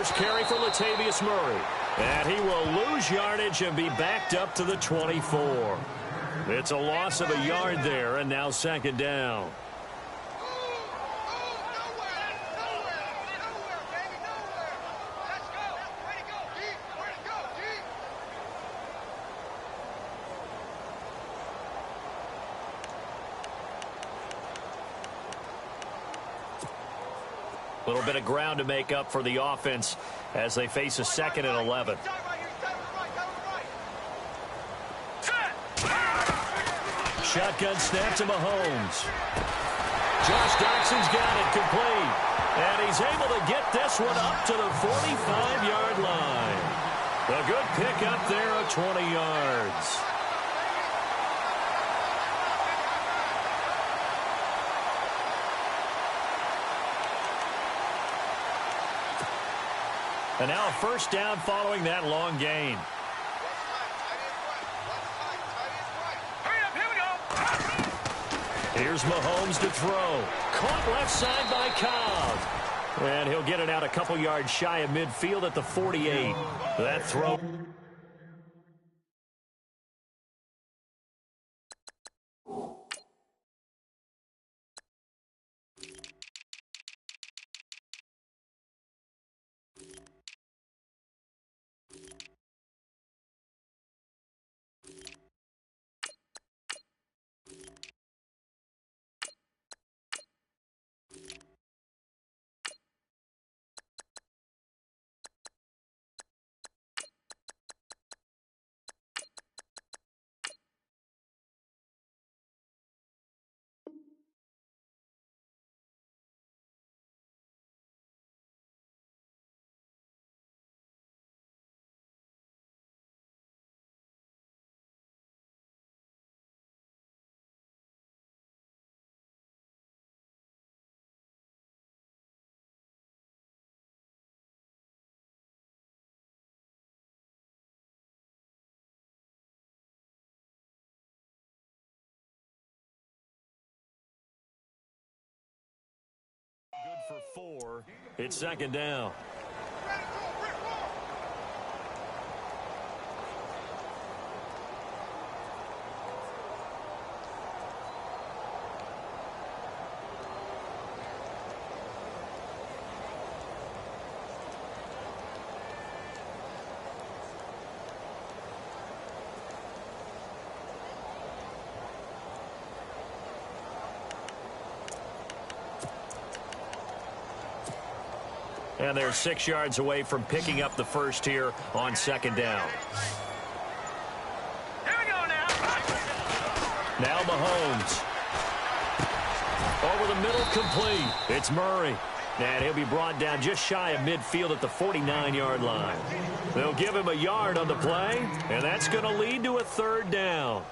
first carry for Latavius Murray. And he will lose yardage and be backed up to the 24. It's a loss of a yard there, and now second down. A little bit of ground to make up for the offense as they face a 2nd and 11. Shotgun snap to Mahomes. Josh Doxson's got it complete. And he's able to get this one up to the 45-yard line. A good pick up there of 20 yards. And now a first down following that long gain. Here's Mahomes to throw. Caught left side by Cobb. And he'll get it out a couple yards shy of midfield at the 48. That throw. Good for 4. It's second down. And they're 6 yards away from picking up the first here on second down. Here we go now. Now Mahomes. Over the middle, complete. It's Murray. And he'll be brought down just shy of midfield at the 49-yard line. They'll give him a yard on the play, and that's going to lead to a third down.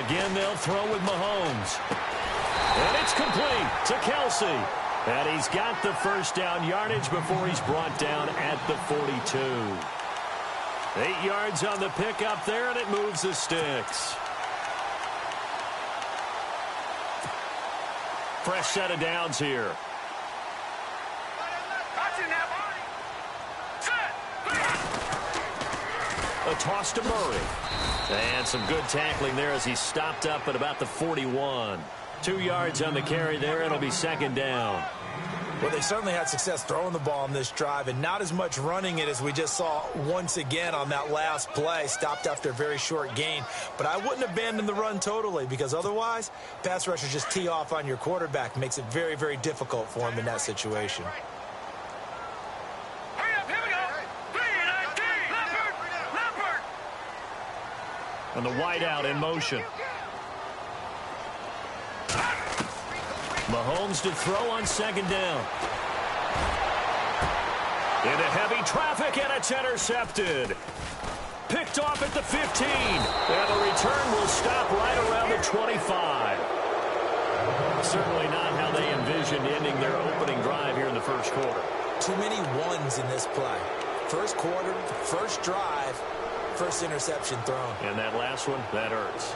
Again, they'll throw with Mahomes. And it's complete to Kelsey. And he's got the first down yardage before he's brought down at the 42. 8 yards on the pickup there, and it moves the sticks. Fresh set of downs here. A toss to Murray. And some good tackling there as he stopped up at about the 41. 2 yards on the carry there. It'll be second down. Well, they certainly had success throwing the ball on this drive and not as much running it as we just saw once again on that last play. Stopped after a very short gain. But I wouldn't abandon the run totally because otherwise, pass rushers just tee off on your quarterback. Makes it very, very difficult for him in that situation. And the wideout in motion. Mahomes to throw on second down. Into heavy traffic, and it's intercepted. Picked off at the 15. And the return will stop right around the 25. Certainly not how they envisioned ending their opening drive here in the first quarter. Too many ones in this play. First quarter, first drive, first interception thrown. And that last one, that hurts.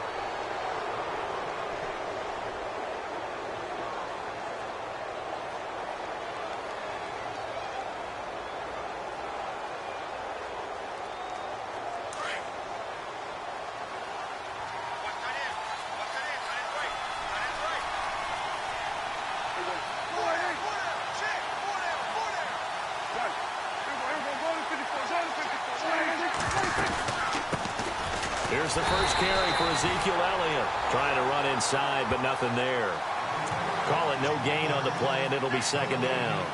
Here's the first carry for Ezekiel Elliott. Trying to run inside, but nothing there. Call it no gain on the play, and it'll be second down.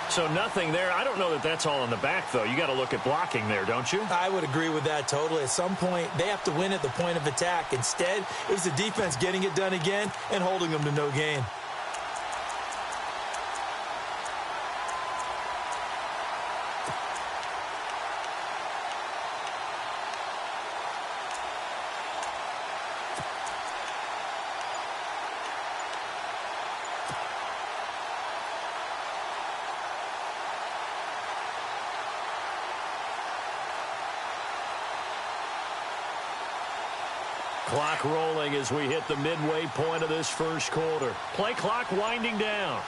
So nothing there. I don't know that that's all in the back, though. You got to look at blocking there, don't you? I would agree with that totally. At some point, they have to win at the point of attack. Instead, it was the defense getting it done again and holding them to no gain. Clock rolling as we hit the midway point of this first quarter. Play clock winding down.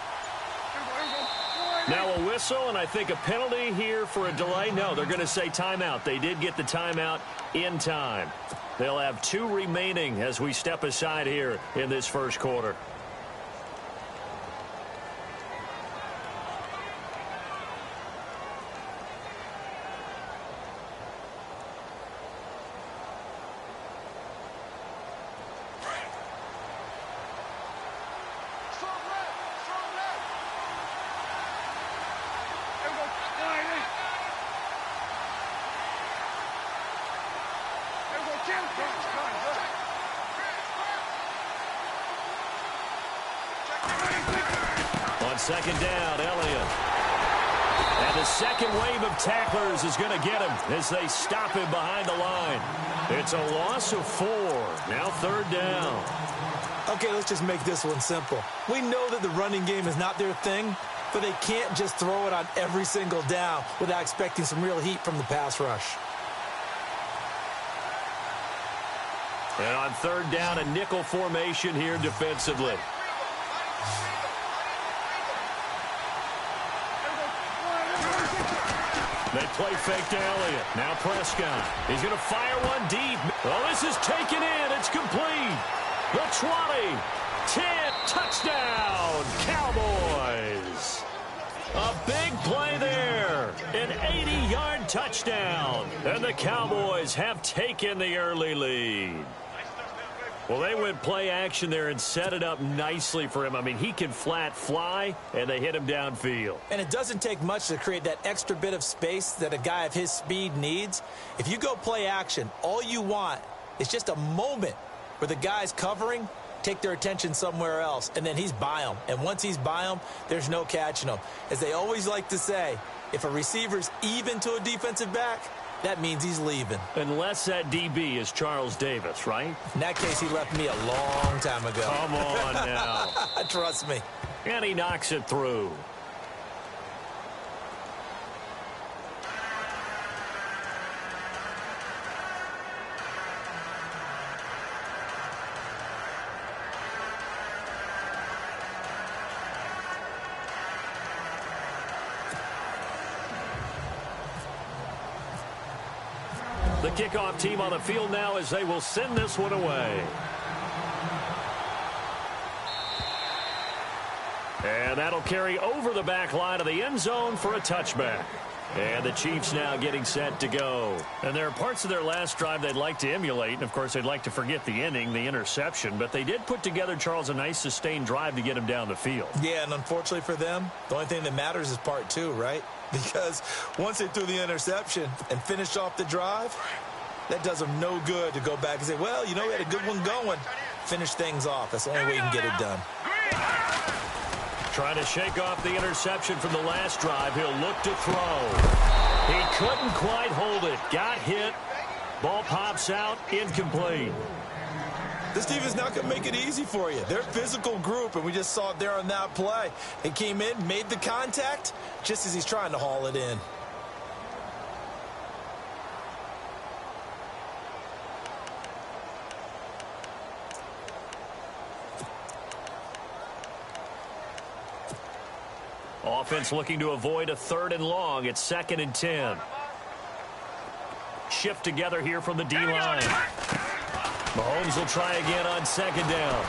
Now a whistle, and I think a penalty here for a delay. No, they're going to say timeout. They did get the timeout in time. They'll have 2 remaining as we step aside here in this first quarter. On second down, Elliott. And the second wave of tacklers is going to get him as they stop him behind the line. It's a loss of 4. Now third down. Okay, let's just make this one simple. We know that the running game is not their thing, but they can't just throw it on every single down without expecting some real heat from the pass rush. And on third down, a nickel formation here defensively. They play fake to Elliott. Now Prescott. He's going to fire one deep. Oh, this is taken in. It's complete. The 20, 10, touchdown, Cowboys. A big play there. An 80-yard touchdown. And the Cowboys have taken the early lead. Well, they went play action there and set it up nicely for him. I mean, he can flat fly, and they hit him downfield. And it doesn't take much to create that extra bit of space that a guy of his speed needs. If you go play action, all you want is just a moment where the guy's covering, take their attention somewhere else, and then he's by him. And once he's by him, there's no catching him. As they always like to say, if a receiver's even to a defensive back, that means he's leaving. Unless that DB is Charles Davis, right? In that case, he left me a long time ago. Come on now. Trust me. And he knocks it through. The kickoff team on the field now as they will send this one away. And that'll carry over the back line of the end zone for a touchback. And the Chiefs now getting set to go. And there are parts of their last drive they'd like to emulate. And, of course, they'd like to forget the inning, the interception. But they did put together, Charles, a nice sustained drive to get him down the field. Yeah, and unfortunately for them, the only thing that matters is part 2, right? Because once they threw the interception and finished off the drive, that does them no good to go back and say, well, you know, we had a good one going. Finish things off. That's the only way you can get it done. Trying to shake off the interception from the last drive. He'll look to throw. He couldn't quite hold it. Got hit. Ball pops out. Incomplete. This team is not going to make it easy for you. They're a physical group, and we just saw it there on that play. He came in, made the contact, just as he's trying to haul it in. Offense looking to avoid a 3rd and long. It's 2nd and 10. Shift together here from the D-line. Mahomes will try again on 2nd down.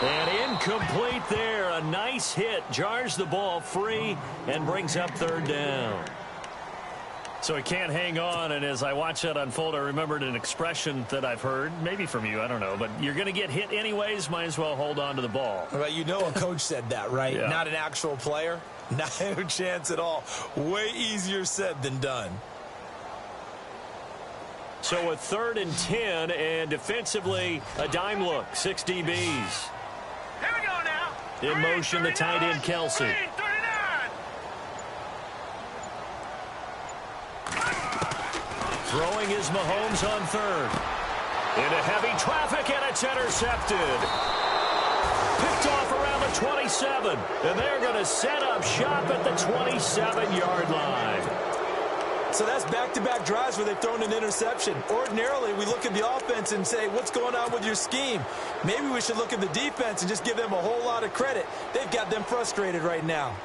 And incomplete there. A nice hit. Jars the ball free and brings up 3rd down. So he can't hang on, and as I watch that unfold, I remembered an expression that I've heard, maybe from you, I don't know, but you're going to get hit anyways, might as well hold on to the ball. Well, you know a coach said that, right? Yeah. Not an actual player. No chance at all. Way easier said than done. So a 3rd and 10, and defensively, a dime look, 6 DBs. Here we go now. In motion, the tight end, Kelsey. Throwing is Mahomes on 3rd. Into heavy traffic, and it's intercepted. Picked off around the 27, and they're going to set up shop at the 27-yard line. So that's back-to-back drives where they've thrown an interception. Ordinarily, we look at the offense and say, what's going on with your scheme? Maybe we should look at the defense and just give them a whole lot of credit. They've got them frustrated right now.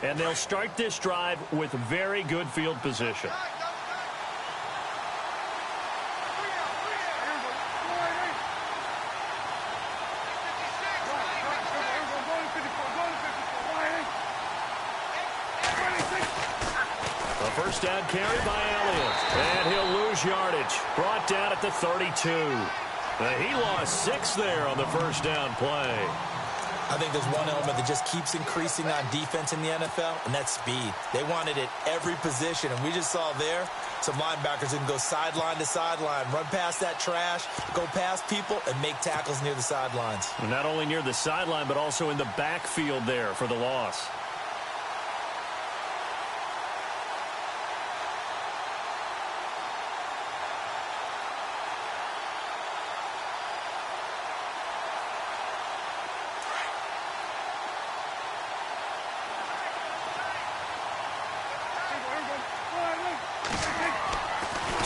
And they'll start this drive with very good field position. A first down carry by Elliott. And he'll lose yardage. Brought down at the 32. He lost 6 there on the first down play. I think there's one element that just keeps increasing on defense in the NFL, and that's speed. They want it at every position, and we just saw there some linebackers who can go sideline to sideline, run past that trash, go past people, and make tackles near the sidelines. Not only near the sideline, but also in the backfield there for the loss.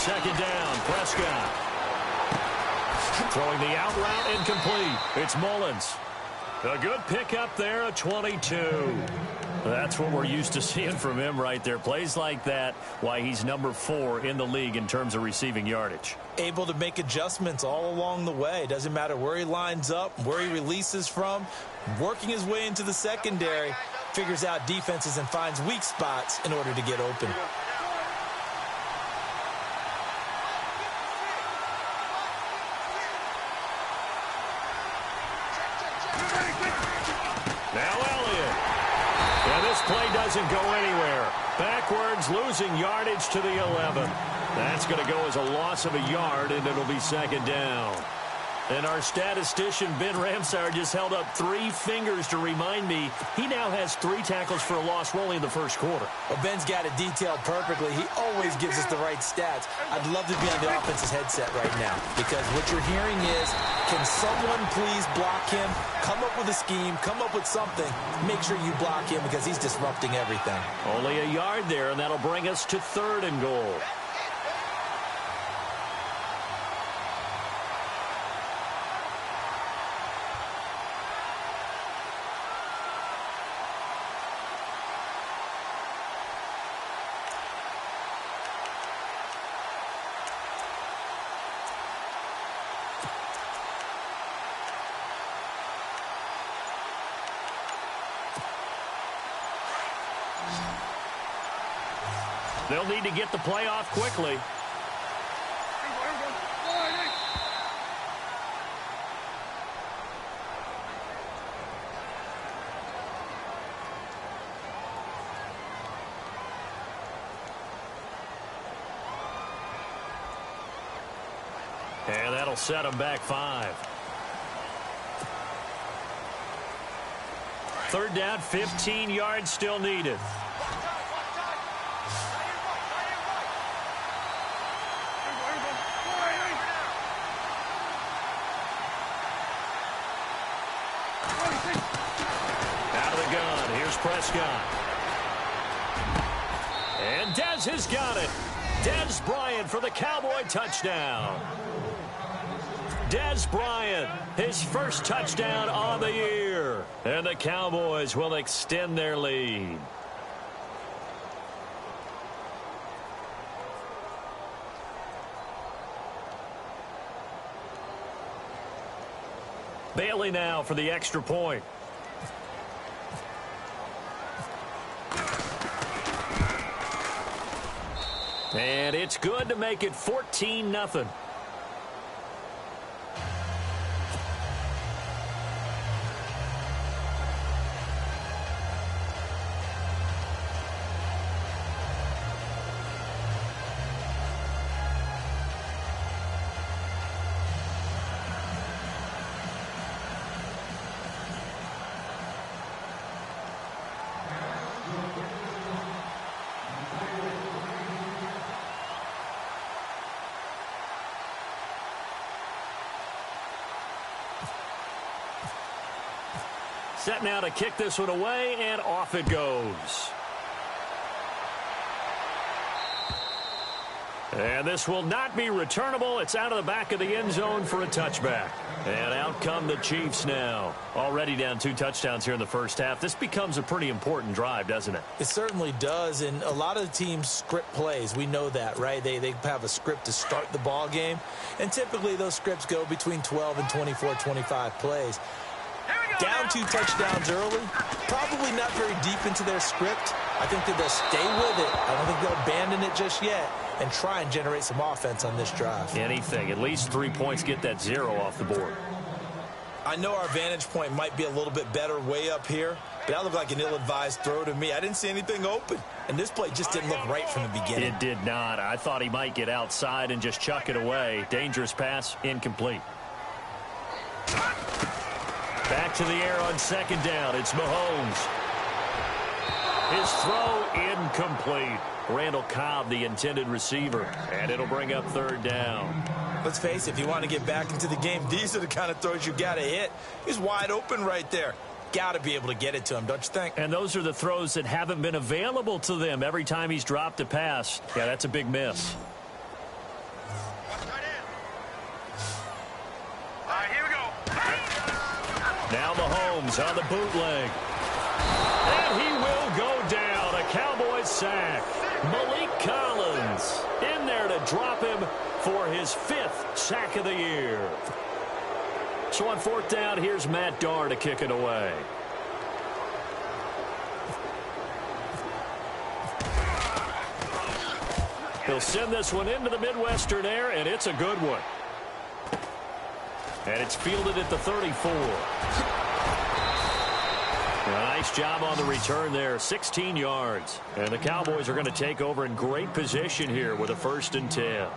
Second down, Prescott. Throwing the out route, incomplete. It's Mullins. A good pickup there, a 22. That's what we're used to seeing from him right there. Plays like that, why he's number 4 in the league in terms of receiving yardage. Able to make adjustments all along the way. Doesn't matter where he lines up, where he releases from. Working his way into the secondary, figures out defenses and finds weak spots in order to get open. Play doesn't go anywhere. Backwards, losing yardage to the 11. That's going to go as a loss of a yard, and it'll be second down. And our statistician, Ben Ramsauer, just held up 3 fingers to remind me he now has 3 tackles for a loss only in the first quarter. Well, Ben's got it detailed perfectly. He always gives us the right stats. I'd love to be on the offense's headset right now, because what you're hearing is, can someone please block him? Come up with a scheme, come up with something. Make sure you block him because he's disrupting everything. Only a yard there, and that'll bring us to 3rd and goal. They'll need to get the play off quickly. And that'll set them back 5. third down, 15 yards still needed. Out of the gun, here's Prescott. And Dez has got it. Dez Bryant for the Cowboy touchdown. Dez Bryant, his first touchdown on the year. And the Cowboys will extend their lead. Bailey now for the extra point. And it's good to make it 14-0. Set now to kick this one away, and off it goes. And this will not be returnable. It's out of the back of the end zone for a touchback. And out come the Chiefs now. Already down 2 touchdowns here in the first half. This becomes a pretty important drive, doesn't it? It certainly does, and a lot of the teams script plays. We know that, right? They have a script to start the ball game, and typically those scripts go between 12 and 24, 25 plays. Down 2 touchdowns early, probably not very deep into their script. I think that they'll stay with it. I don't think they'll abandon it just yet and try and generate some offense on this drive. Anything. At least 3 points, get that 0 off the board. I know our vantage point might be a little bit better way up here, but that looked like an ill-advised throw to me. I didn't see anything open, and this play just didn't look right from the beginning. It did not. I thought he might get outside and just chuck it away. Dangerous pass, incomplete. Back to the air on second down. It's Mahomes. His throw incomplete. Randall Cobb, the intended receiver. And it'll bring up third down. Let's face it, if you want to get back into the game, these are the kind of throws you got to hit. He's wide open right there. Got to be able to get it to him, don't you think? And those are the throws that haven't been available to them every time he's dropped a pass. Yeah, that's a big miss. Now Mahomes on the bootleg. And he will go down. A Cowboys sack. Malik Collins in there to drop him for his 5th sack of the year. So on 4th down, here's Matt Darr to kick it away. He'll send this one into the Midwestern air, and it's a good one. And it's fielded at the 34. Nice job on the return there, 16 yards. And the Cowboys are going to take over in great position here with a 1st and 10.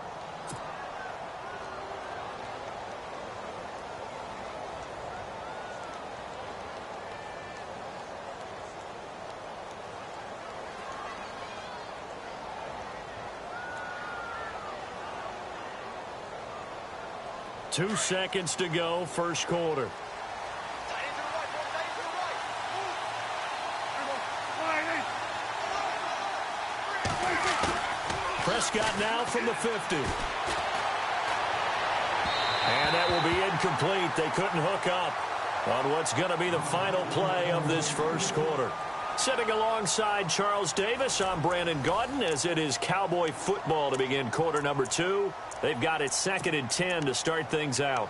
Two seconds to go, first quarter. Prescott now from the 50. And that will be incomplete. They couldn't hook up on what's going to be the final play of this first quarter. Sitting alongside Charles Davis, I'm Brandon Gaudin, as it is Cowboy football to begin quarter number 2. They've got it 2nd and 10 to start things out.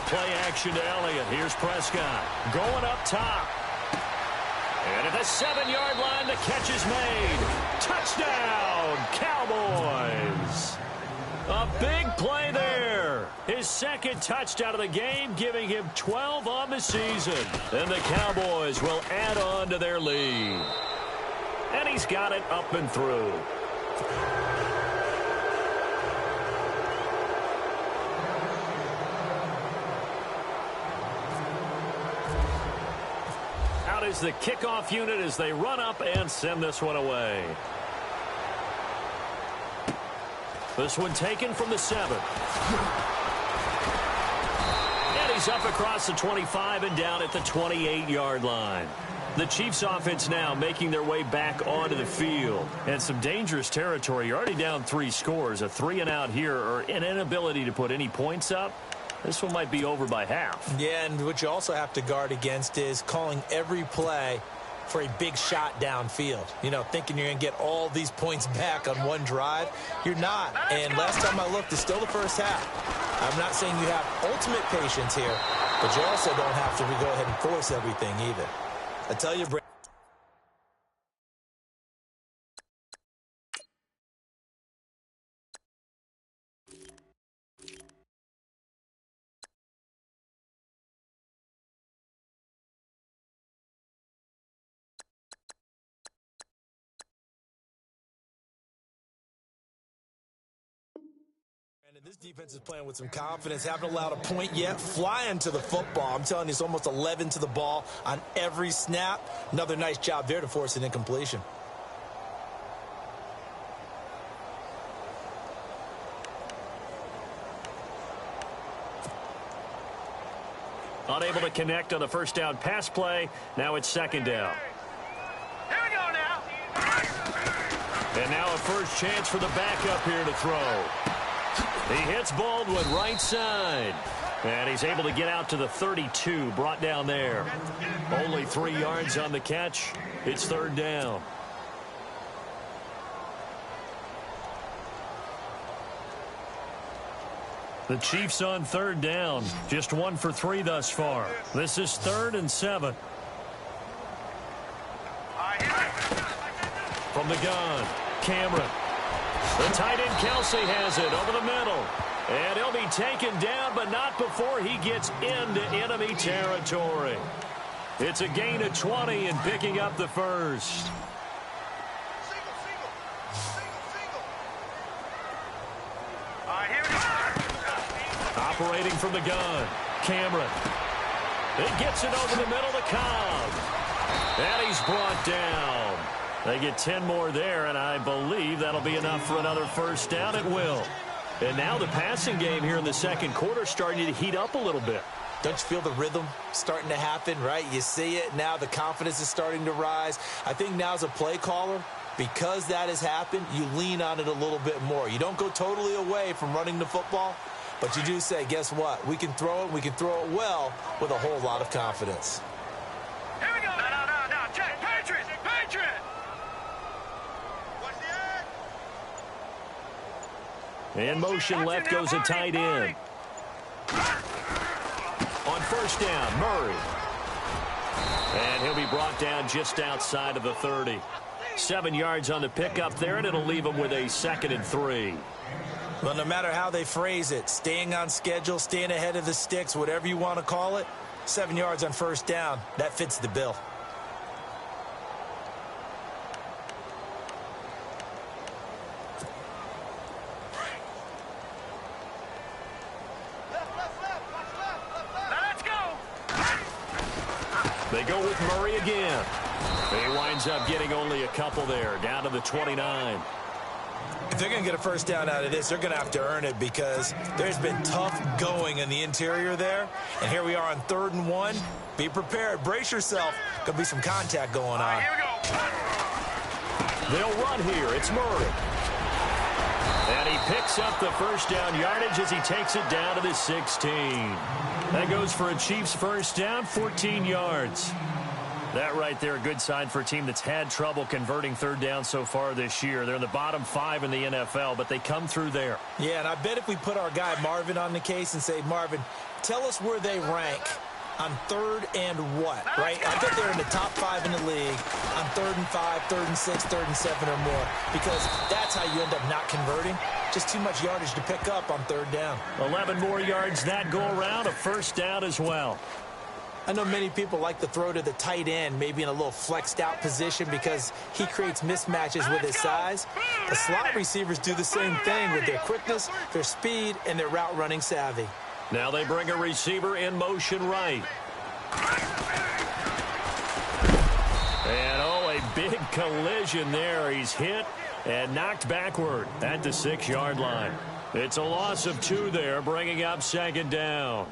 Play action to Elliott. Here's Prescott going up top. And at the 7-yard line, the catch is made. Touchdown, Cowboys. A big play there. His second touchdown of the game, giving him 12 on the season. And the Cowboys will add on to their lead. And he's got it up and through. Out is the kickoff unit as they run up and send this one away. This one taken from the 7. And he's up across the 25 and down at the 28-yard line. The Chiefs offense now making their way back onto the field. And some dangerous territory. You're already down 3 scores. A 3-and-out here or an inability to put any points up. This one might be over by half. Yeah, and what you also have to guard against is calling every play for a big shot downfield. You know, thinking you're going to get all these points back on one drive. You're not. And last time I looked, it's still the first half. I'm not saying you have ultimate patience here, but you also don't have to go ahead and force everything either. I tell you, this defense is playing with some confidence. Haven't allowed a point yet. Flying to the football. I'm telling you, it's almost 11 to the ball on every snap. Another nice job there to force an incompletion. Unable to connect on the first down pass play. Now it's second down. Here we go now. And now a first chance for the backup here to throw. He hits Baldwin right side. And he's able to get out to the 32, brought down there. Only 3 yards on the catch. It's third down. The Chiefs on third down. Just 1 for 3 thus far. This is 3rd and 7. From the gun, Cameron. The tight end Kelsey has it over the middle. And he'll be taken down, but not before he gets into enemy territory. It's a gain of 20 and picking up the first. Operating from the gun, Cameron. It gets it over the middle to Cobb. And he's brought down. They get 10 more there, and I believe that'll be enough for another first down. It will. And now the passing game here in the second quarter starting to heat up a little bit. Don't you feel the rhythm starting to happen, right? You see it. Now the confidence is starting to rise. I think now as a play caller, because that has happened, you lean on it a little bit more. You don't go totally away from running the football, but you do say, guess what? We can throw it. We can throw it well with a whole lot of confidence. Here we go. No. Check. Patriot. In motion left goes a tight end. On first down, Murray. And he'll be brought down just outside of the 30. 7 yards on the pickup there, and it'll leave him with a 2nd and 3. Well, no matter how they phrase it, staying on schedule, staying ahead of the sticks, whatever you want to call it, 7 yards on first down, that fits the bill. They go with Murray again. He winds up getting only a couple there, down to the 29. If they're going to get a first down out of this, they're going to have to earn it because there's been tough going in the interior there. And here we are on 3rd and 1. Be prepared. Brace yourself. Could be some contact going on. Here we go. They'll run here. It's Murray. And he picks up the first down yardage as he takes it down to the 16. That goes for a Chiefs first down, 14 yards. That right there, a good sign for a team that's had trouble converting third down so far this year. They're in the bottom 5 in the NFL, but they come through there. Yeah, and I bet if we put our guy Marvin on the case and say, Marvin, tell us where they rank on 3rd and what, right? I bet they're in the top 5 in the league on 3rd and 5, 3rd and 6, 3rd and 7 or more, because that's how you end up not converting. Just too much yardage to pick up on 3rd down. 11 more yards that go around, a first down as well. I know many people like to throw to the tight end, maybe in a little flexed out position because he creates mismatches with his size. The slot receivers do the same thing with their quickness, their speed, and their route running savvy. Now they bring a receiver in motion right. And oh, a big collision there. He's hit and knocked backward at the 6-yard line. It's a loss of 2 there, bringing up 2nd down.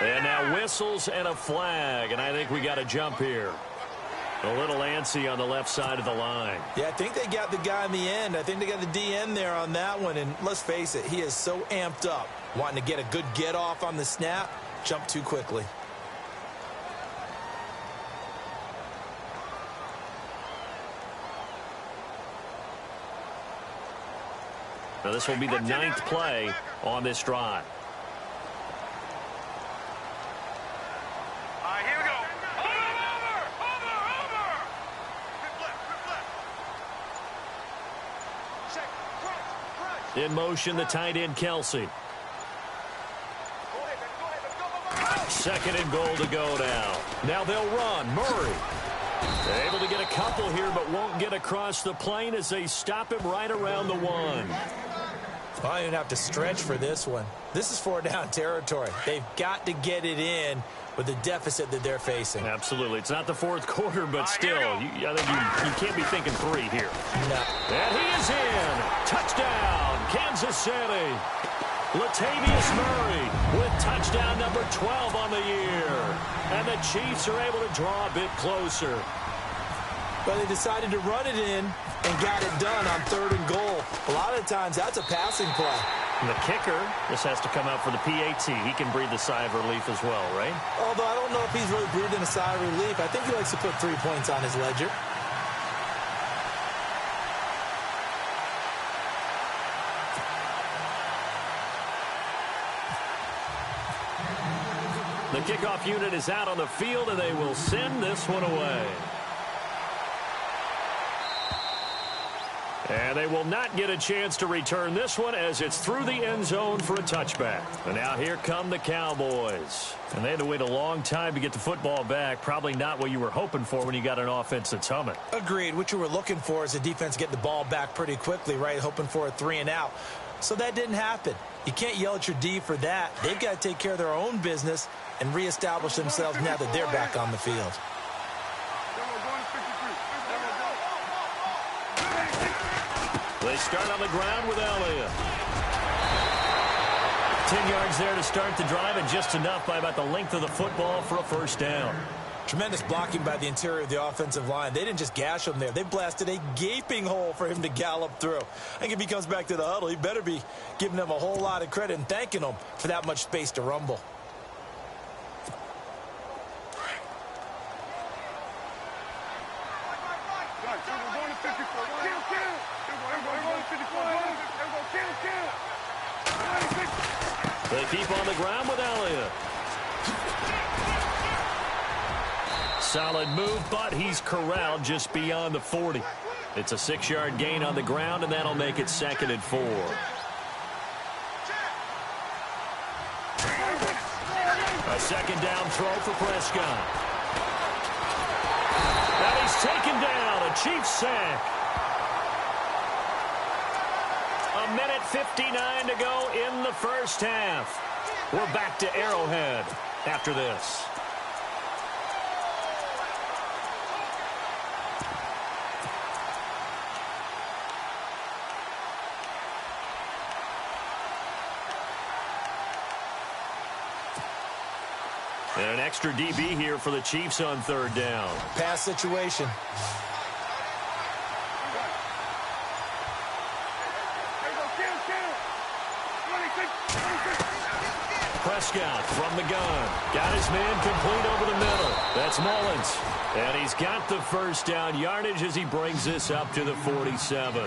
And now whistles and a flag, and I think we got a jump here. A little antsy on the left side of the line. Yeah, I think they got the guy in the end. I think they got the DN there on that one, and let's face it, he is so amped up, wanting to get a good get-off on the snap, jump too quickly. Now this will be the 9th play on this drive. In motion, the tight end, Kelsey. 2nd and goal to go now. Now they'll run. Murray. They're able to get a couple here, but won't get across the plane as they stop him right around the 1. Well, I don't even have to stretch for this one. This is 4-down territory. They've got to get it in with the deficit that they're facing. Absolutely. It's not the 4th quarter, but still, I think you can't be thinking 3 here. No. And he is in. Touchdown, Kansas City. Latavius Murray with touchdown number 12 on the year. And the Chiefs are able to draw a bit closer. But they decided to run it in and got it done on 3rd and goal. A lot of times, that's a passing play. And the kicker, this has to come out for the PAT. He can breathe a sigh of relief as well, right? Although I don't know if he's really breathing a sigh of relief. I think he likes to put 3 points on his ledger. The kickoff unit is out on the field, and they will send this one away. And they will not get a chance to return this one as it's through the end zone for a touchback. And now here come the Cowboys. And they had to wait a long time to get the football back. Probably not what you were hoping for when you got an offense that's humming. Agreed. What you were looking for is the defense getting the ball back pretty quickly, right? Hoping for a 3 and out. So that didn't happen. You can't yell at your D for that. They've got to take care of their own business and reestablish themselves now that they're back on the field. They start on the ground with Elliott. 10 yards there to start the drive, and just enough by about the length of the football for a first down. Tremendous blocking by the interior of the offensive line. They didn't just gash him there. They blasted a gaping hole for him to gallop through. I think if he comes back to the huddle, he better be giving them a whole lot of credit and thanking them for that much space to rumble. They keep on the ground with Elliott. Solid move, but he's corralled just beyond the 40. It's a 6-yard gain on the ground, and that'll make it 2nd and 4. A 2nd down throw for Prescott. Now he's taken down, a Chiefs sack. A minute 59 to go in the first half. We're back to Arrowhead after this. And an extra DB here for the Chiefs on 3rd down. Pass situation. Prescott from the gun. Got his man complete over the middle. That's Mullins. And he's got the first down yardage as he brings this up to the 47.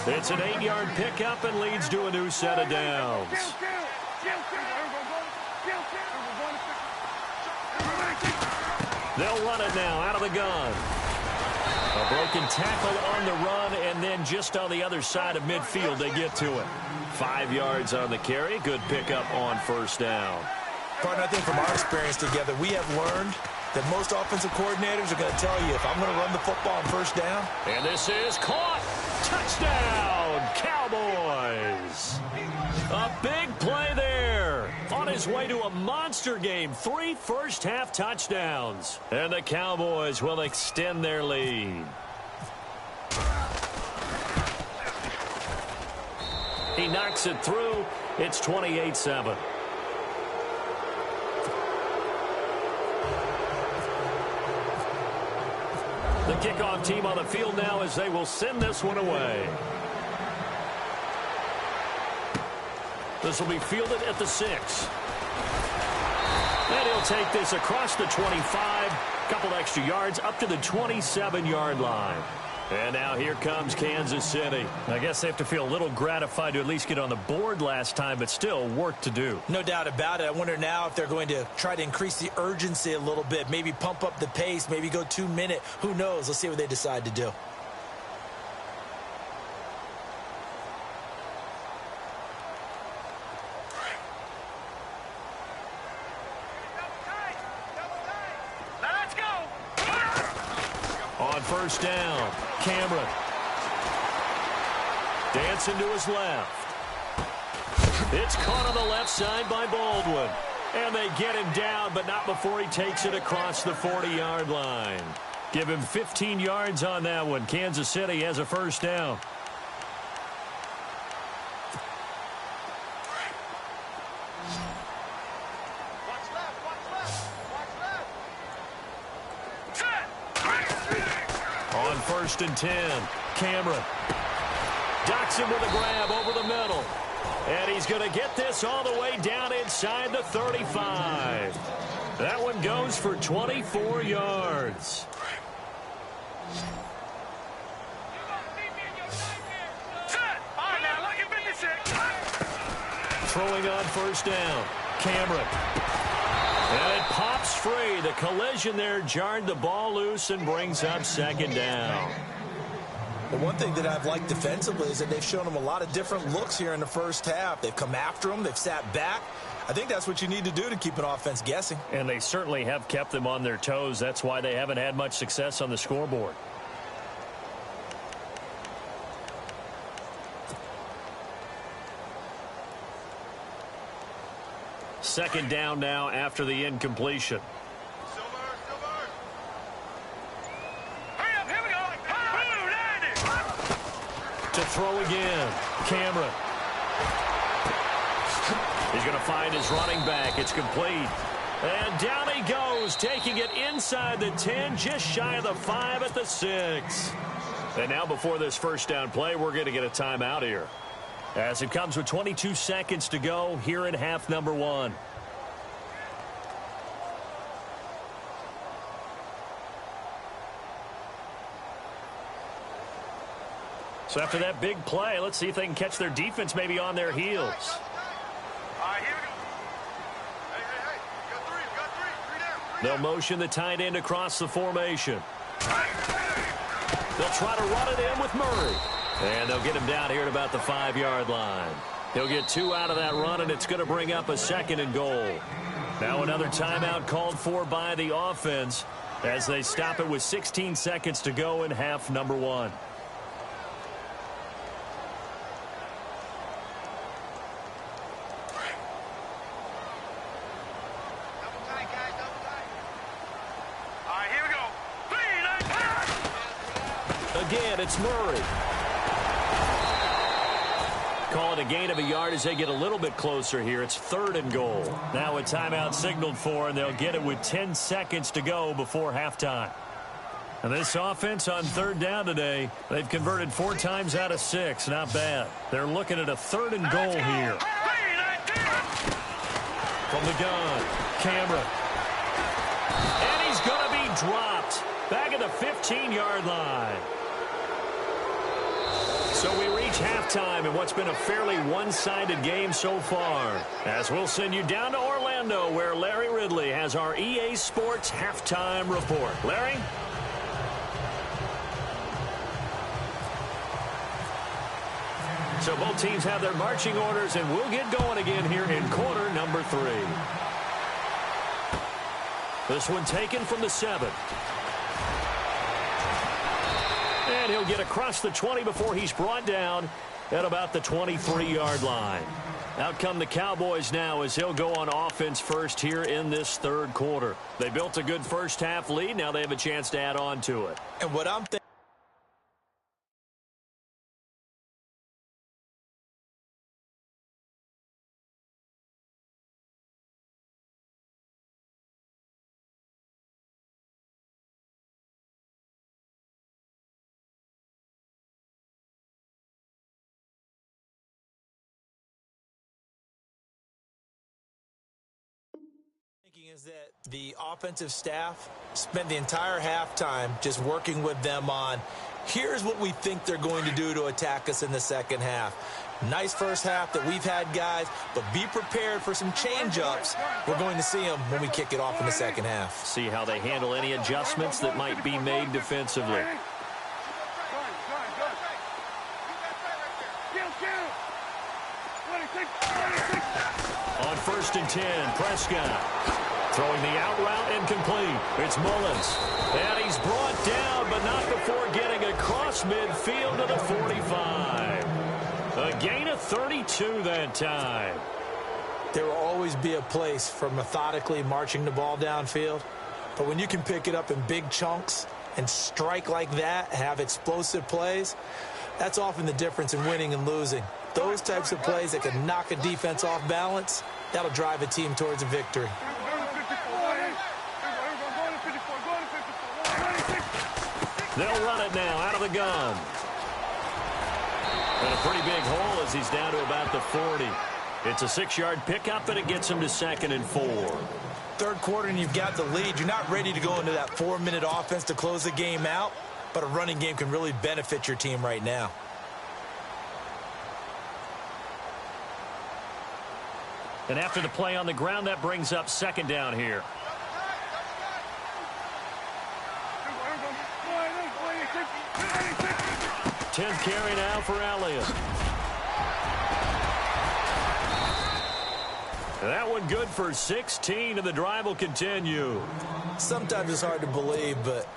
It's an 8-yard pickup and leads to a new set of downs. They'll run it now out of the gun. A broken tackle on the run, and then just on the other side of midfield, they get to it. 5 yards on the carry. Good pickup on first down. Partner, I think from our experience together, we have learned that most offensive coordinators are going to tell you, if I'm going to run the football on first down. And this is caught. Touchdown, Cowboys. A big play there. On his way to a monster game. 3 first-half touchdowns. And the Cowboys will extend their lead. He knocks it through. It's 28-7. The kickoff team on the field now as they will send this one away. This will be fielded at the 6. And he'll take this across the 25. Couple extra yards up to the 27-yard line. And now here comes Kansas City. I guess they have to feel a little gratified to at least get on the board last time, but still work to do. No doubt about it. I wonder now if they're going to try to increase the urgency a little bit, maybe pump up the pace, maybe go 2-minute. Who knows? Let's see what they decide to do. First down, Cameron. Dancing to his left. It's caught on the left side by Baldwin. And they get him down, but not before he takes it across the 40-yard line. Give him 15 yards on that one. Kansas City has a first down. First and 10. Cameron. Docks him with a grab over the middle. And he's going to get this all the way down inside the 35. That one goes for 24 yards. Throwing on first down. Cameron. And it pops free. The collision there jarred the ball loose and brings up second down. The one thing that I've liked defensively is that they've shown them a lot of different looks here in the first half. They've come after them. They've sat back. I think that's what you need to do to keep an offense guessing. And they certainly have kept them on their toes. That's why they haven't had much success on the scoreboard. Second down now after the incompletion. Hurry up, here we go. To throw again. Cameron. He's going to find his running back. It's complete. And down he goes, taking it inside the 10, just shy of the 5 at the 6. And now before this first down play, we're going to get a timeout here. As it comes with 22 seconds to go here in half number 1. So after that big play, let's see if they can catch their defense maybe on their heels. All right, here we go. Hey. We got three down. They'll motion the tight end across the formation. They'll try to run it in with Murray. And they'll get him down here at about the 5-yard line. He'll get 2 out of that run, and it's going to bring up a 2nd and goal. Now another timeout called for by the offense as they stop it with 16 seconds to go in half number 1. Again, it's Murray. Call it a gain of a yard as they get a little bit closer here. It's 3rd and goal. Now a timeout signaled for, and they'll get it with 10 seconds to go before halftime. And this offense on 3rd down today, they've converted 4 times out of 6. Not bad. They're looking at a 3rd and goal here. From the gun, Cameron. And he's going to be dropped back at the 15-yard line. So we reach halftime in what's been a fairly one-sided game so far. As we'll send you down to Orlando, where Larry Ridley has our EA Sports halftime report. Larry? So both teams have their marching orders, and we'll get going again here in quarter number 3. This one taken from the 7. And he'll get across the 20 before he's brought down at about the 23-yard line. Out come the Cowboys now as he'll go on offense first here in this third quarter. They built a good first-half lead. Now they have a chance to add on to it. And what I'm thinking, is that the offensive staff spent the entire halftime just working with them on, here's what we think they're going to do to attack us in the second half. Nice first half that we've had, guys, but be prepared for some change-ups. We're going to see them when we kick it off in the second half. See how they handle any adjustments that might be made defensively. On 1st and 10, Prescott. Throwing the out route incomplete. It's Mullins. And he's brought down, but not before getting across midfield to the 45. A gain of 32 that time. There will always be a place for methodically marching the ball downfield. But when you can pick it up in big chunks and strike like that, have explosive plays, that's often the difference in winning and losing. Those types of plays that can knock a defense off balance, that'll drive a team towards a victory. They'll run it now out of the gun. And a pretty big hole as he's down to about the 40. It's a 6-yard pickup, and it gets him to 2nd and 4. Third quarter, and you've got the lead. You're not ready to go into that 4-minute offense to close the game out, but a running game can really benefit your team right now. And after the play on the ground, that brings up 2nd down here. 10th carry now for Elliott. That one good for 16, and the drive will continue. Sometimes it's hard to believe, but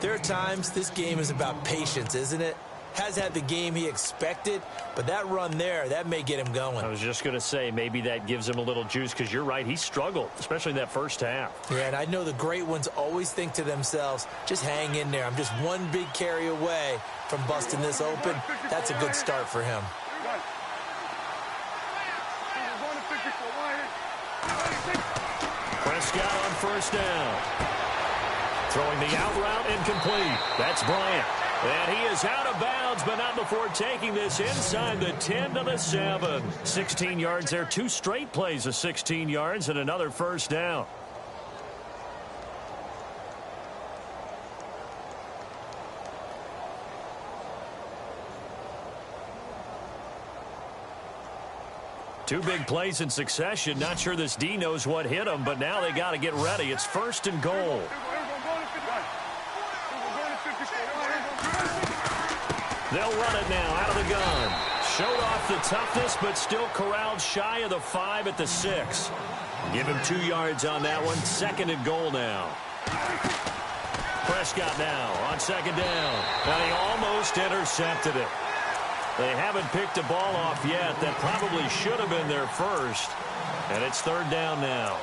there are times this game is about patience, isn't it? Has had the game he expected, but that run there, that may get him going. I was just going to say, maybe that gives him a little juice, because you're right, he struggled, especially in that first half. Yeah, and I know the great ones always think to themselves, just hang in there. I'm just one big carry away from busting this open. That's a good start for him. Prescott on 1st down. Throwing the out route incomplete. That's Bryant. And he is out of bounds, but not before taking this inside the 10 to the 7. 16 yards there. 2 straight plays of 16 yards and another 1st down. Two big plays in succession. Not sure this D knows what hit him, but now they got to get ready. It's 1st and goal. They'll run it now out of the gun. Showed off the toughness, but still corralled shy of the 5 at the 6. Give him 2 yards on that one. 2nd and goal now. Prescott now on 2nd down. And he almost intercepted it. They haven't picked a ball off yet. That probably should have been their first. And it's 3rd down now.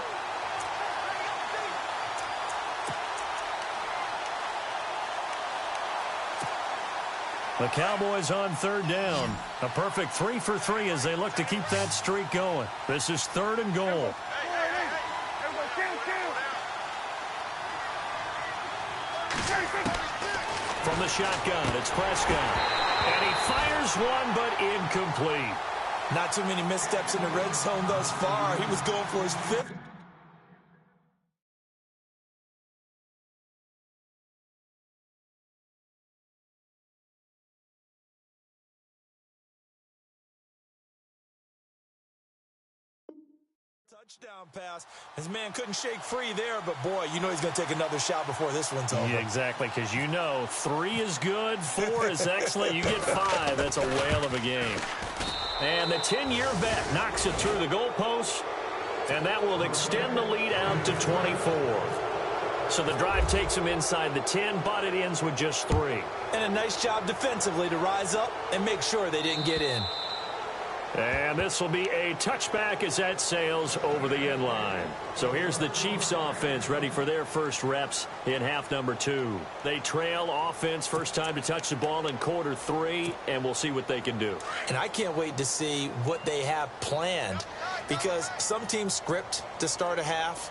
The Cowboys on 3rd down. A perfect 3 for 3 as they look to keep that streak going. This is 3rd and goal. From the shotgun, it's Prescott. And he fires one, but incomplete. Not too many missteps in the red zone thus far. He was going for his fifth. Touchdown pass. His man couldn't shake free there, but boy, you know he's going to take another shot before this one's over. Yeah, exactly, because you know 3 is good, 4 is excellent. You get 5. That's a whale of a game. And the 10-year vet knocks it through the goalpost, and that will extend the lead out to 24. So the drive takes him inside the 10, but it ends with just 3. And a nice job defensively to rise up and make sure they didn't get in. And this will be a touchback as that sails over the end line. So here's the Chiefs offense ready for their first reps in half number 2. They trail offense, first time to touch the ball in quarter 3, and we'll see what they can do. And I can't wait to see what they have planned, because some teams script to start a half.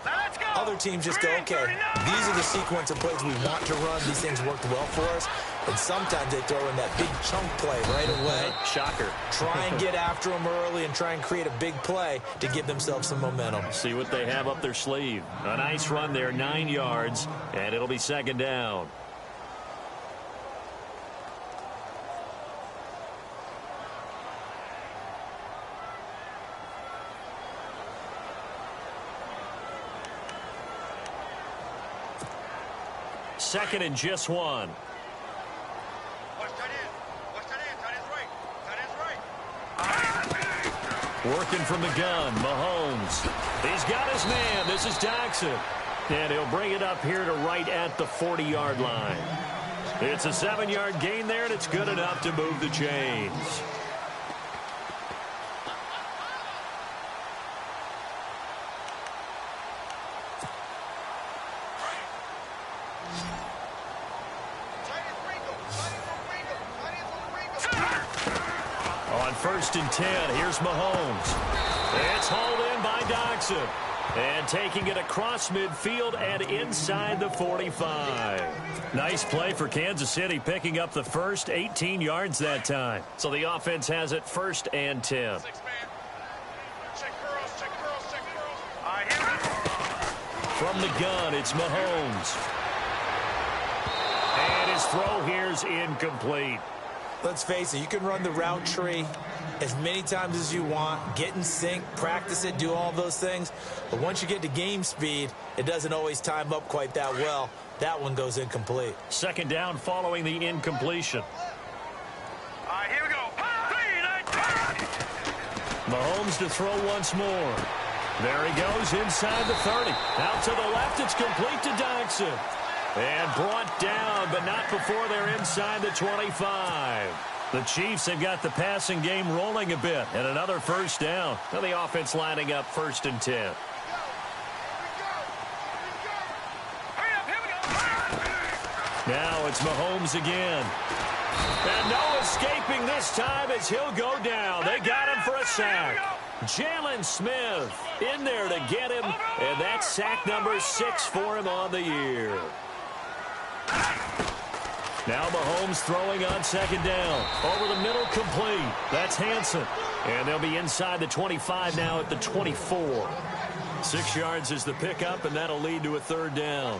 Other teams just go, okay, these are the sequence of plays we want to run. These things worked well for us. And sometimes they throw in that big chunk play right away. Shocker. Try and get after them early and try and create a big play to give themselves some momentum. See what they have up their sleeve. A nice run there, 9 yards, and it'll be second down. Second and just 1. Working from the gun, Mahomes. He's got his man. This is Jackson. And he'll bring it up here to right at the 40-yard line. It's a 7-yard gain there, and it's good enough to move the chains. On 1st and 10, here's Mahomes. It's hauled in by Dodson. And taking it across midfield and inside the 45. Nice play for Kansas City, picking up the first, 18 yards that time. So the offense has it 1st and 10. From the gun, it's Mahomes. And his throw here's incomplete. Let's face it, you can run the route tree as many times as you want, get in sync, practice it, do all those things. But once you get to game speed, it doesn't always time up quite that well. That one goes incomplete. Second down following the incompletion. Here we go. Mahomes to throw once more. There he goes inside the 30. Out to the left, it's complete to Dodson. And brought down, but not before they're inside the 25. The Chiefs have got the passing game rolling a bit, and another first down. Now the offense lining up 1st and 10. Now it's Mahomes again. And no escaping this time as he'll go down. They got him for a sack. Jalen Smith in there to get him, and that's sack number 6 for him on the year. Now Mahomes throwing on second down. Over the middle, complete. That's Hansen. And they'll be inside the 25 now at the 24. 6 yards is the pickup, and that'll lead to a third down.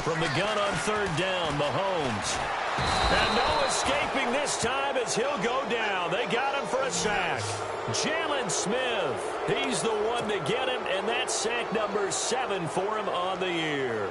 From the gun on third down, Mahomes. And no escaping this time as he'll go down. They got him for a sack. Jalen Smith, he's the one to get him, and that's sack number 7 for him on the year.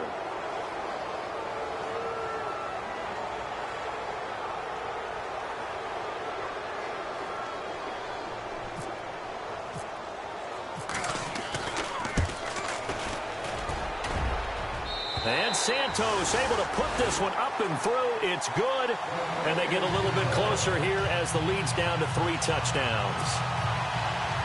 And Santos able to put this one up and through. It's good. And they get a little bit closer here as the lead's down to 3 touchdowns.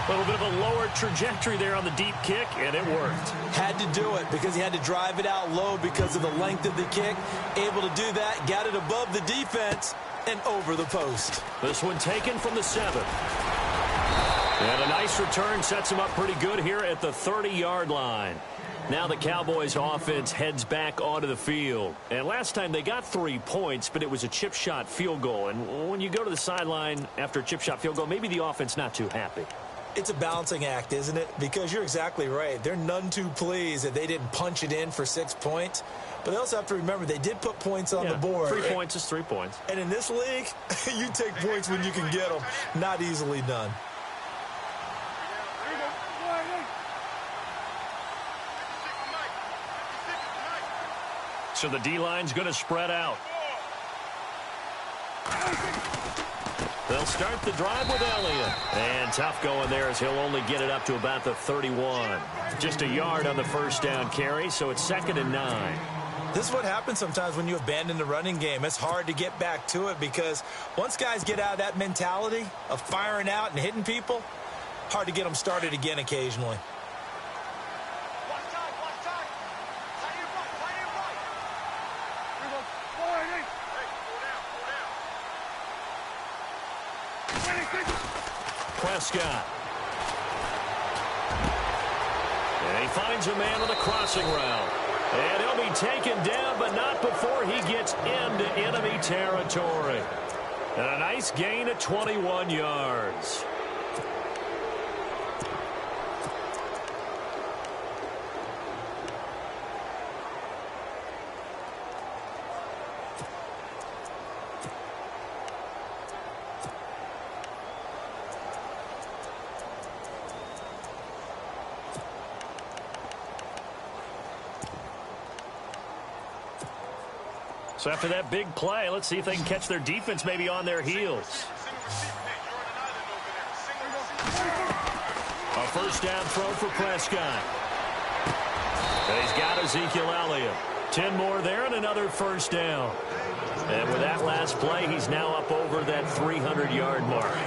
A little bit of a lower trajectory there on the deep kick, and it worked. Had to do it because he had to drive it out low because of the length of the kick. Able to do that, got it above the defense and over the post. This one taken from the 7. And a nice return sets him up pretty good here at the 30-yard line. Now the Cowboys offense heads back onto the field. And last time they got 3 points, but it was a chip shot field goal. And when you go to the sideline after a chip shot field goal, maybe the offense not too happy. It's a balancing act, isn't it? Because you're exactly right. They're none too pleased that they didn't punch it in for 6 points. But they also have to remember they did put points on the board. 3 points is 3 points. And in this league, you take points when you can get them. Not easily done. So the D-line's going to spread out. They'll start the drive with Elliott. And tough going there as he'll only get it up to about the 31. Just a yard on the first down carry, so it's 2nd and 9. This is what happens sometimes when you abandon the running game. It's hard to get back to it because once guys get out of that mentality of firing out and hitting people, hard to get them started again occasionally. Prescott. And he finds a man on the crossing route. And he'll be taken down, but not before he gets into enemy territory. And a nice gain of 21 yards. So after that big play, let's see if they can catch their defense maybe on their heels. A first down throw for Prescott. And he's got Ezekiel Elliott. 10 more there and another first down. And with that last play, he's now up over that 300-yard mark.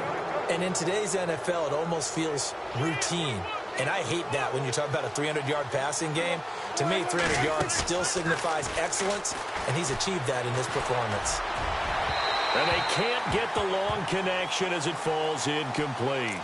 And in today's NFL, it almost feels routine. And I hate that when you talk about a 300-yard passing game. To me, 300 yards still signifies excellence, and he's achieved that in this performance. And they can't get the long connection as it falls incomplete.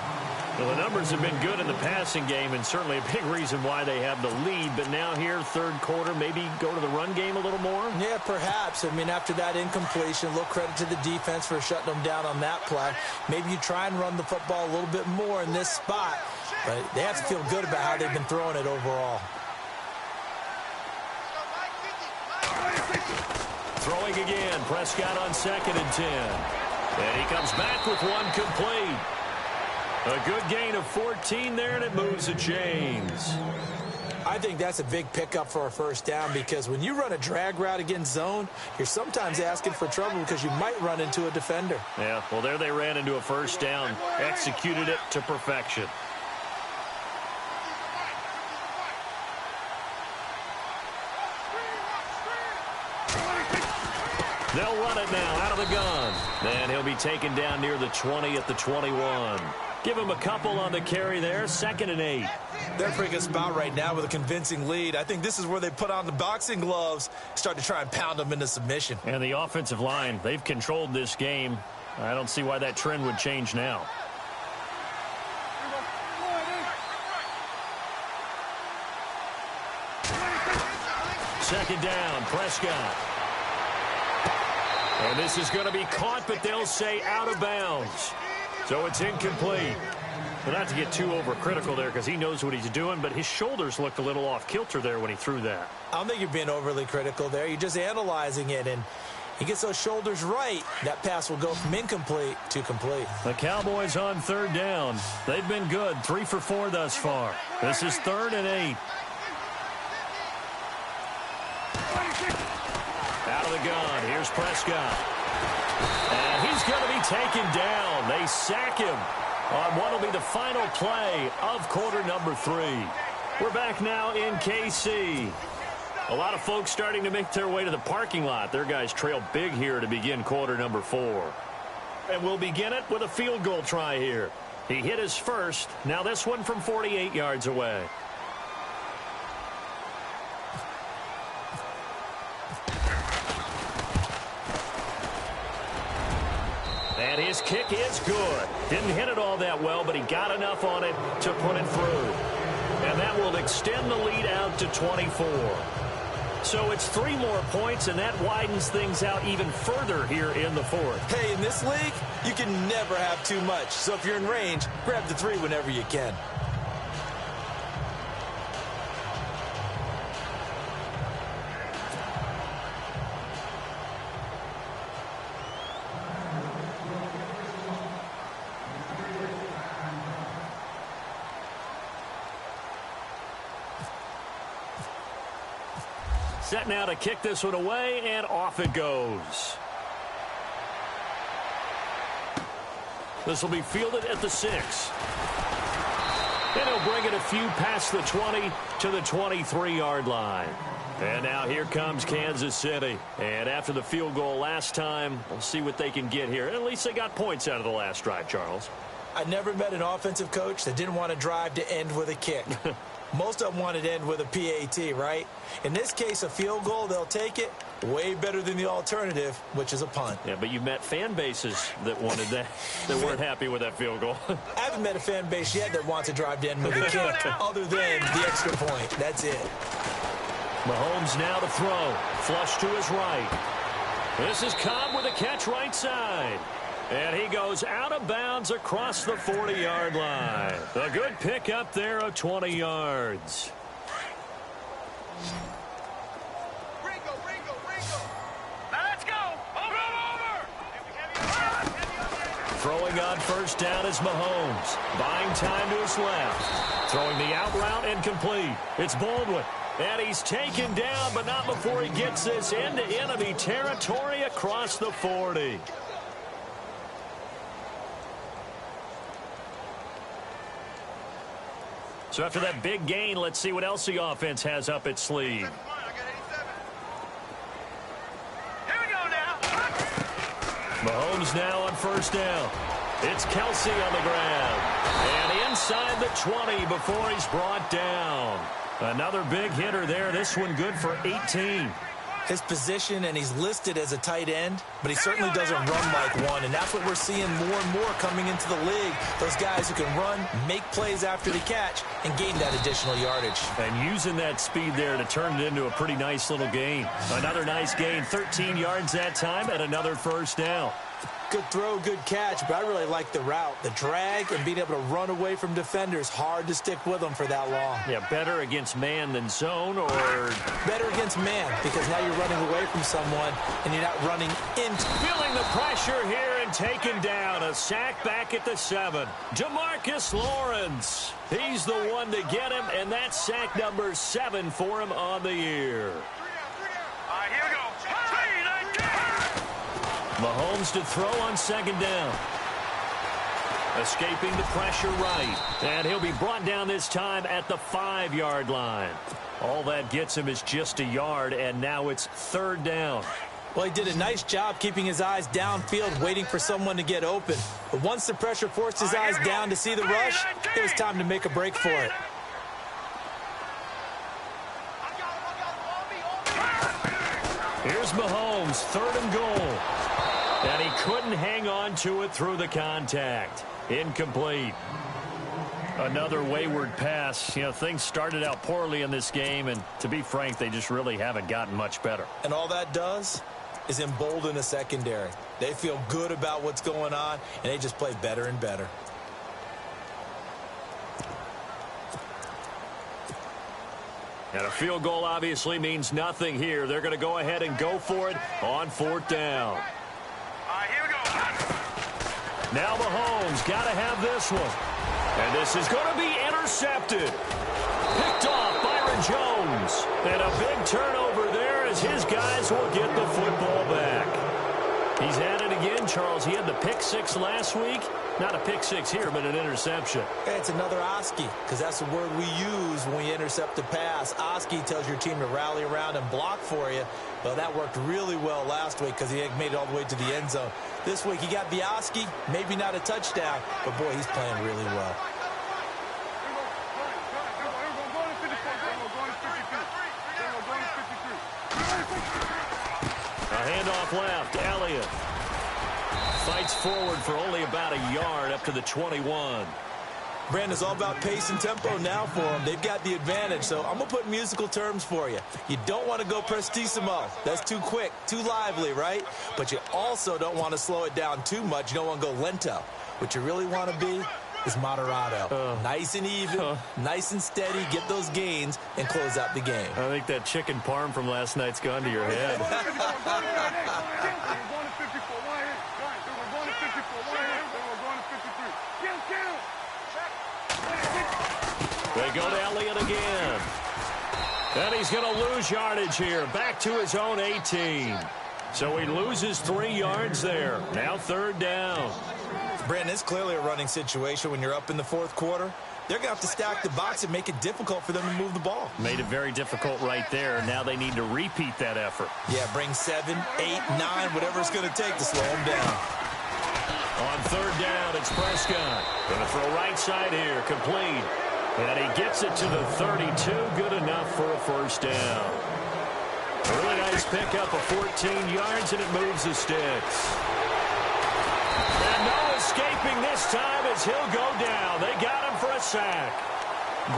Well, the numbers have been good in the passing game, and certainly a big reason why they have the lead. But now here, third quarter, maybe go to the run game a little more? Yeah, perhaps. I mean, after that incompletion, a little credit to the defense for shutting them down on that play. Maybe you try and run the football a little bit more in this spot. But they have to feel good about how they've been throwing it overall. Throwing again. Prescott on 2nd and 10. And he comes back with one complete. A good gain of 14 there, and it moves the chains. I think that's a big pickup for a first down because when you run a drag route against zone, you're sometimes asking for trouble because you might run into a defender. Yeah, well, there they ran into a first down. Executed it to perfection. They'll run it now out of the gun. And he'll be taken down near the 20 at the 21. Give him a couple on the carry there. 2nd and 8. They're in a pretty good spot right now with a convincing lead. I think this is where they put on the boxing gloves, start to try and pound them into submission. And the offensive line, they've controlled this game. I don't see why that trend would change now. Second down, Prescott. And this is going to be caught, but they'll say out of bounds. So it's incomplete. Well, not to get too overcritical there because he knows what he's doing, but his shoulders looked a little off kilter there when he threw that. I don't think you're being overly critical there. You're just analyzing it, and he gets those shoulders right. That pass will go from incomplete to complete. The Cowboys on 3rd down. They've been good, 3 for 4 thus far. This is 3rd and 8. Out of the gun. Here's Prescott. And he's going to be taken down. They sack him on what will be the final play of quarter number 3. We're back now in KC. A lot of folks starting to make their way to the parking lot. Their guys trail big here to begin quarter number 4. And we'll begin it with a field goal try here. He hit his first. Now this one from 48 yards away. And his kick is good. Didn't hit it all that well, but he got enough on it to put it through. And that will extend the lead out to 24. So it's 3 more points, and that widens things out even further here in the fourth. Hey, in this league, you can never have too much. So if you're in range, grab the 3 whenever you can. Set now to kick this one away, and off it goes. This will be fielded at the 6. And he'll bring it a few past the 20 to the 23-yard line. And now here comes Kansas City. And after the field goal last time, we'll see what they can get here. At least they got points out of the last drive, Charles. I never met an offensive coach that didn't want to drive to end with a kick. Most of them wanted to end with a PAT, right? In this case, a field goal, they'll take it. Way better than the alternative, which is a punt. Yeah, but you met fan bases that wanted that, that weren't happy with that field goal. I haven't met a fan base yet that wants to drive to end with a kick, other than the extra point. That's it. Mahomes now to throw. Flush to his right. This is Cobb with a catch right side. And he goes out of bounds across the 40-yard line. A good pick up there of 20 yards. Let's go. Over. Throwing on first down is Mahomes. Buying time to his left. Throwing the out route incomplete. It's Baldwin. And he's taken down, but not before he gets this into enemy territory across the 40. So after that big gain, let's see what else the offense has up its sleeve. Here we go now. Mahomes now on first down. It's Kelsey on the ground. And inside the 20 before he's brought down. Another big hitter there. This one good for 18. His position, and he's listed as a tight end, but he certainly doesn't run like one, and that's what we're seeing more and more coming into the league. Those guys who can run, make plays after the catch, and gain that additional yardage. And using that speed there to turn it into a pretty nice little gain. Another nice gain, 13 yards that time, and another first down. Good throw, good catch, but I really like the route. The drag and being able to run away from defenders, hard to stick with them for that long. Yeah, better against man than zone, or better against man, because now you're running away from someone and you're not running into. Feeling the pressure here and taken down. A sack back at the 7. DeMarcus Lawrence. He's the one to get him, and that's sack number 7 for him on the year. Here we go. Mahomes to throw on second down. Escaping the pressure right. And he'll be brought down this time at the 5-yard line. All that gets him is just a yard, and now it's third down. Well, he did a nice job keeping his eyes downfield, waiting for someone to get open. But once the pressure forced his eyes down to see the rush, it was time to make a break for it. Here's Mahomes, 3rd and goal. And he couldn't hang on to it through the contact. Incomplete. Another wayward pass. You know, things started out poorly in this game, and to be frank, they just really haven't gotten much better. And all that does is embolden the secondary. They feel good about what's going on, and they just play better and better. And a field goal obviously means nothing here. They're going to go ahead and go for it on 4th down. Here we go. Now Mahomes got to have this one. And this is going to be intercepted. Picked off Byron Jones. And a big turnover there as his guys will get the football back. He's had it again, Charles. He had the pick 6 last week. Not a pick 6 here, but an interception. Hey, it's another Oski, because that's the word we use when we intercept a pass. Oski tells your team to rally around and block for you. Well, that worked really well last week because he made it all the way to the end zone. This week he got the Oski, maybe not a touchdown, but boy, he's playing really well. A handoff left, Elliott fights forward for only about a yard up to the 21. Brandon, it's all about pace and tempo now for them. They've got the advantage, so I'm going to put musical terms for you. You don't want to go prestissimo. That's too quick, too lively, right? But you also don't want to slow it down too much. You don't want to go lento. What you really want to be is moderato. Nice and even, nice and steady, get those gains, and close out the game. I think that chicken parm from last night's gone to your head. They go to Elliott again. And he's going to lose yardage here. Back to his own 18. So he loses 3 yards there. Now 3rd down. Brandon, it's clearly a running situation when you're up in the 4th quarter. They're going to have to stack the box and make it difficult for them to move the ball. Made it very difficult right there. Now they need to repeat that effort. Yeah, bring 7, 8, 9, whatever it's going to take to slow them down. On 3rd down, it's Prescott. Going to throw right side here, complete. And he gets it to the 32. Good enough for a 1st down. Really nice pickup of 14 yards, and it moves the sticks. And no escaping this time as he'll go down. They got him for a sack.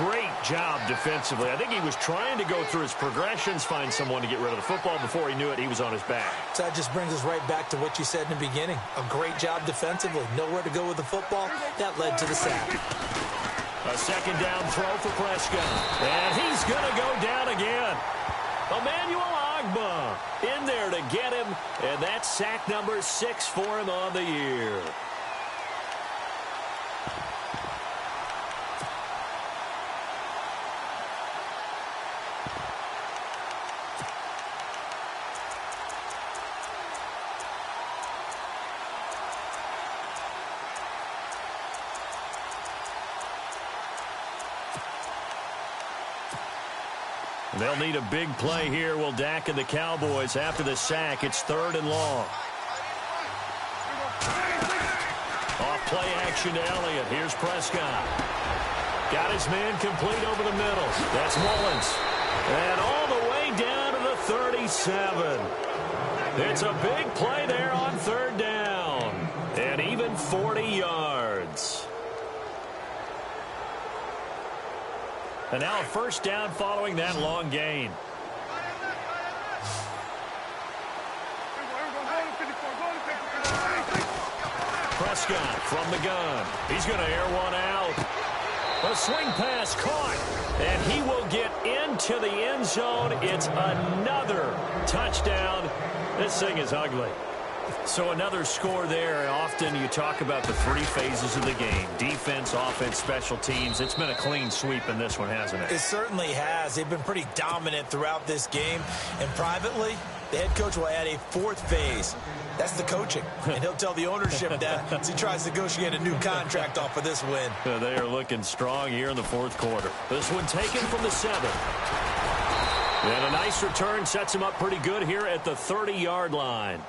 Great job defensively. I think he was trying to go through his progressions, find someone to get rid of the football. Before he knew it, he was on his back. So that just brings us right back to what you said in the beginning. A great job defensively. Nowhere to go with the football. That led to the sack. A 2nd down throw for Prescott. And he's going to go down again. Emmanuel Ogbah in there to get him. And that's sack number 6 for him on the year. They'll need a big play here. Will Dak and the Cowboys after the sack. It's 3rd and long. Off play action to Elliott. Here's Prescott. Got his man complete over the middle. That's Mullins. And all the way down to the 37. It's a big play there on 3rd down. And even 40 yards. And now a 1st down following that long gain. Prescott from the gun. He's going to air one out. A swing pass caught. And he will get into the end zone. It's another touchdown. This thing is ugly. So another score there. Often you talk about the 3 phases of the game. Defense, offense, special teams. It's been a clean sweep in this one, hasn't it? It certainly has. They've been pretty dominant throughout this game. And privately, the head coach will add a 4th phase. That's the coaching. And he'll tell the ownership that as he tries to negotiate a new contract off of this win. They are looking strong here in the 4th quarter. This one taken from the 7. And a nice return sets him up pretty good here at the 30-yard line.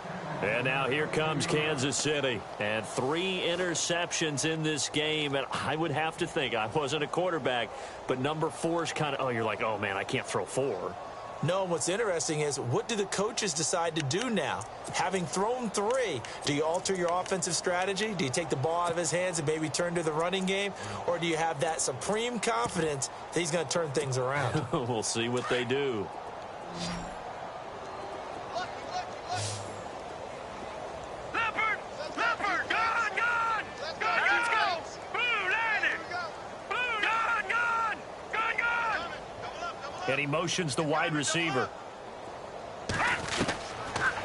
And now here comes Kansas City. And 3 interceptions in this game. And I would have to think, I wasn't a quarterback, but number 4 is kind of, you're like, oh, man, I can't throw 4. No, what's interesting is, what do the coaches decide to do now? Having thrown 3, do you alter your offensive strategy? Do you take the ball out of his hands and maybe turn to the running game? Or do you have that supreme confidence that he's going to turn things around? We'll see what they do. And he motions the wide receiver.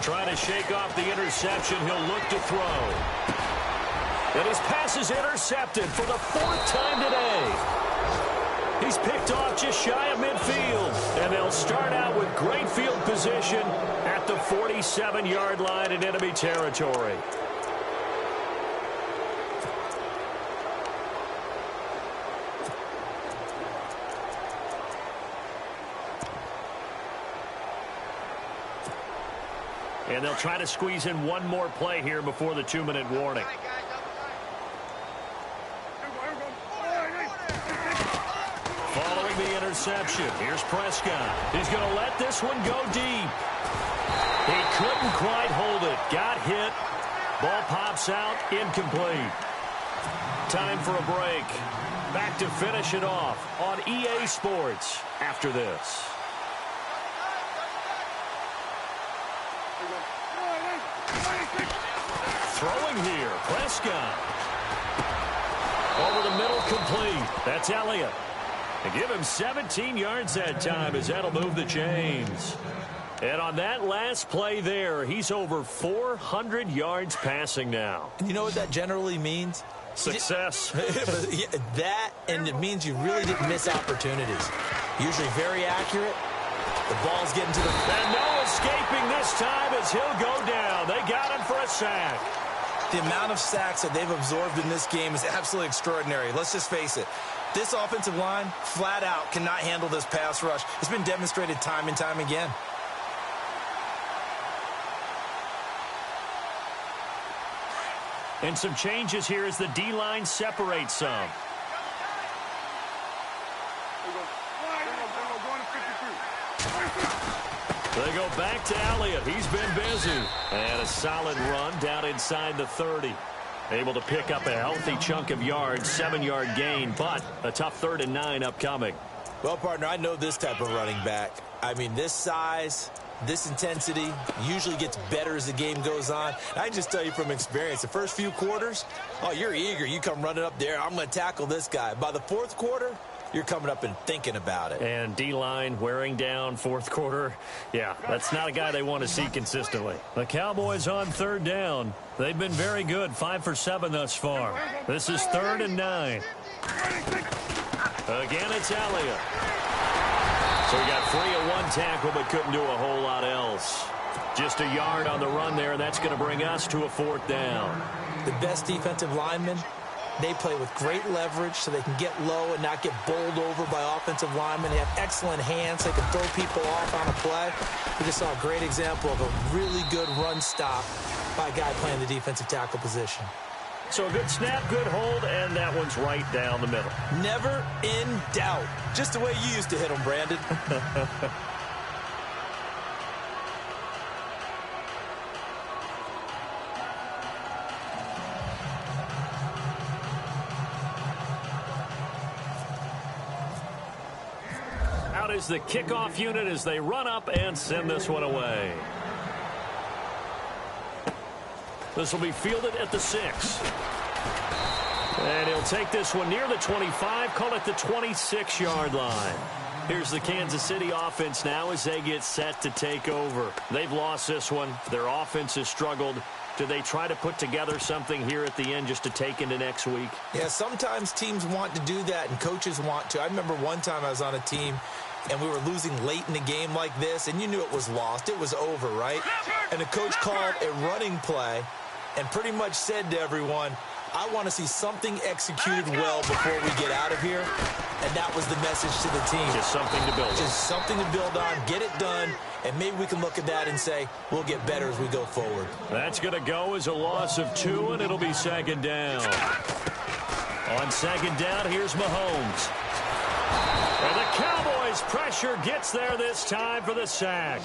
Trying to shake off the interception. He'll look to throw. And his pass is intercepted for the 4th time today. He's picked off just shy of midfield. And they'll start out with great field position at the 47-yard line in enemy territory. And they'll try to squeeze in one more play here before the 2-minute warning. Following the interception, here's Prescott. He's going to let this one go deep. He couldn't quite hold it. Got hit. Ball pops out, incomplete. Time for a break. back to finish it off on EA Sports after this. Throwing here, Prescott. Over the middle, complete. That's Elliott. And give him 17 yards that time as that'll move the chains. And on that last play there, he's over 400 yards passing now. And you know what that generally means? Success. That, and it means you really didn't miss opportunities. Usually very accurate. The ball's getting to the... And no escaping this time as he'll go down. They got him for a sack. The amount of sacks that they've absorbed in this game is absolutely extraordinary. Let's just face it. This offensive line, flat out, cannot handle this pass rush. It's been demonstrated time and time again. And some changes here as the D-line separates some. They go back to Elliott. He's been busy. And a solid run down inside the 30. Able to pick up a healthy chunk of yards, 7-yard gain, but a tough 3rd and 9 upcoming. Well, partner, I know this type of running back. I mean, this size, this intensity usually gets better as the game goes on. I can just tell you from experience, the first few quarters, oh, you're eager. You come running up there, I'm going to tackle this guy. By the 4th quarter, you're coming up and thinking about it. And D-line wearing down 4th quarter. Yeah, that's not a guy they want to see consistently. The Cowboys on 3rd down. They've been very good, 5 for 7 thus far. This is 3rd and 9. Again, it's Elliott. So he got free of 1 tackle but couldn't do a whole lot else. Just a yard on the run there, and that's going to bring us to a 4th down. The best defensive linemen, they play with great leverage so they can get low and not get bowled over by offensive linemen. They have excellent hands. They can throw people off on a play. We just saw a great example of a really good run stop by a guy playing the defensive tackle position. So a good snap, good hold, and that one's right down the middle. Never in doubt. Just the way you used to hit them, Brandon. Out is the kickoff unit as they run up and send this one away. This will be fielded at the 6. And he'll take this one near the 25, call it the 26-yard line. Here's the Kansas City offense now as they get set to take over. They've lost this one. Their offense has struggled. Do they try to put together something here at the end just to take into next week? Yeah, sometimes teams want to do that and coaches want to. I remember one time I was on a team and we were losing late in the game like this, and you knew it was lost. It was over, right? And the coach called a running play and pretty much said to everyone, I want to see something executed well before we get out of here. And that was the message to the team. Just something to build on. Just something to build on, get it done, and maybe we can look at that and say, we'll get better as we go forward. That's going to go as a loss of 2, and it'll be 2nd down. On 2nd down, here's Mahomes. And the Cowboys' pressure gets there this time for the sack.